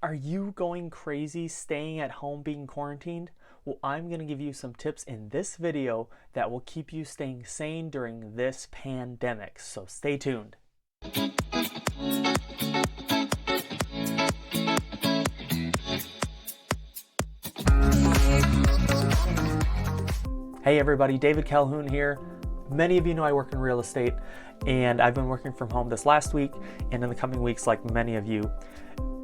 Are you going crazy staying at home being quarantined? Well, I'm going to give you some tips in this video that will keep you staying sane during this pandemic. So stay tuned. Hey everybody, David Calhoun here. Many of you know I work in real estate, and I've been working from home this last week and in the coming weeks like many of you.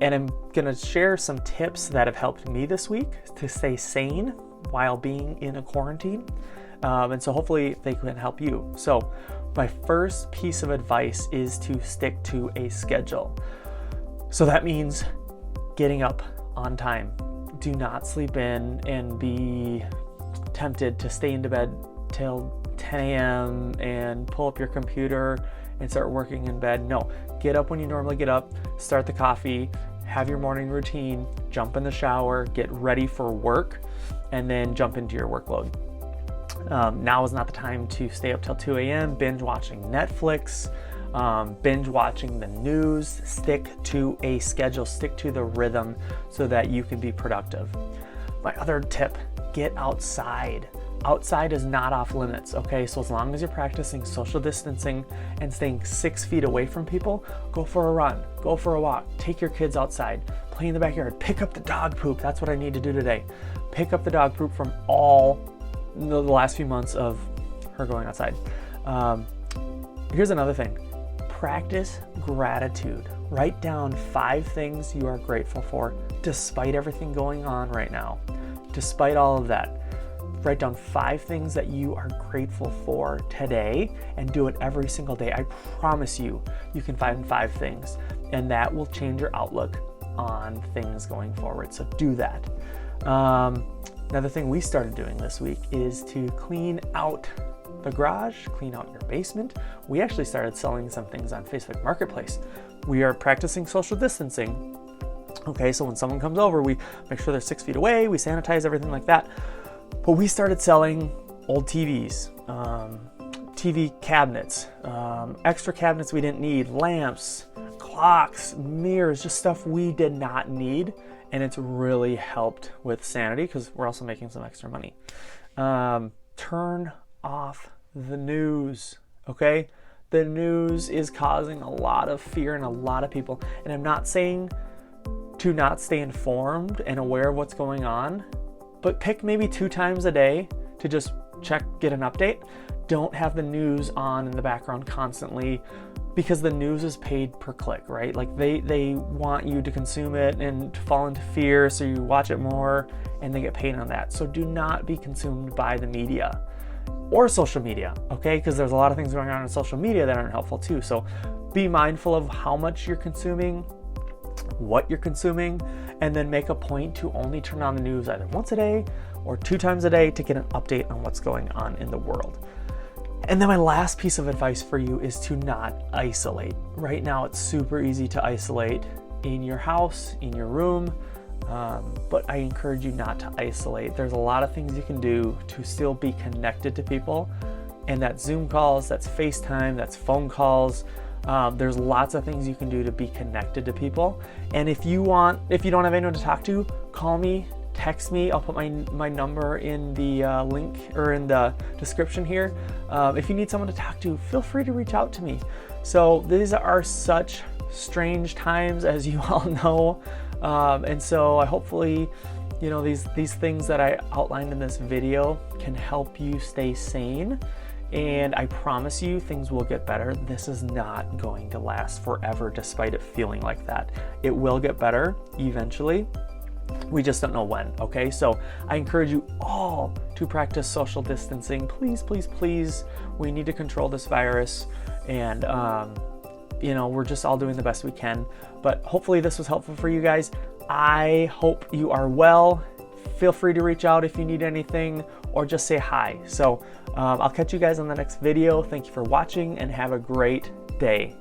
And I'm gonna share some tips that have helped me this week to stay sane while being in a quarantine. And so hopefully they can help you. So my first piece of advice is to stick to a schedule. So that means getting up on time. Do not sleep in and be tempted to stay into bed till 10 a.m. and pull up your computer and start working in bed. No, get up when you normally get up, start the coffee, have your morning routine, jump in the shower, get ready for work, and then jump into your workload. Now is not the time to stay up till 2 a.m. binge watching Netflix, binge watching the news. Stick to a schedule, stick to the rhythm so that you can be productive. My other tip, get outside. Outside is not off limits, okay? So as long as you're practicing social distancing and staying 6 feet away from people, go for a run, go for a walk, take your kids outside, play in the backyard, pick up the dog poop. That's what I need to do today. Pick up the dog poop from all the last few months of her going outside. Here's another thing. Practice gratitude. Write down 5 things you are grateful for despite everything going on right now. Despite all of that, write down 5 things that you are grateful for today and do it every single day. I promise you, you can find 5 things, and that will change your outlook on things going forward. So do that. Another thing we started doing this week is to clean out the garage, clean out your basement. We actually started selling some things on Facebook Marketplace. We are practicing social distancing. Okay, so when someone comes over, we make sure they're 6 feet away, we sanitize everything like that. But we started selling old TVs, TV cabinets, extra cabinets we didn't need, lamps, clocks, mirrors, just stuff we did not need. And it's really helped with sanity because we're also making some extra money. Turn off the news, okay? The news is causing a lot of fear in a lot of people. And I'm not saying to not stay informed and aware of what's going on, but pick maybe 2 times a day to just check, get an update. Don't have the news on in the background constantly because the news is paid per click, right? Like they want you to consume it and to fall into fear, so you watch it more and they get paid on that. So do not be consumed by the media or social media, okay? Because there's a lot of things going on in social media that aren't helpful too. So be mindful of how much you're consuming, what you're consuming, and then make a point to only turn on the news either once a day or 2 times a day to get an update on what's going on in the world. And then my last piece of advice for you is to not isolate. Right now it's super easy to isolate in your house, in your room, but I encourage you not to isolate. There's a lot of things you can do to still be connected to people, and that's Zoom calls, that's FaceTime, that's phone calls. There's lots of things you can do to be connected to people. And if you don't have anyone to talk to, call me, text me. I'll put my number in the link or in the description here. If you need someone to talk to, feel free to reach out to me. So these are such strange times, as you all know. And so hopefully, these things that I outlined in this video can help you stay sane. And I promise you things will get better. This is not going to last forever despite it feeling like that. It will get better eventually. We just don't know when, okay? So I encourage you all to practice social distancing. Please, please, please. We need to control this virus, and we're just all doing the best we can. But hopefully this was helpful for you guys. I hope you are well. Feel free to reach out if you need anything or just say hi. So I'll catch you guys on the next video. Thank you for watching and have a great day.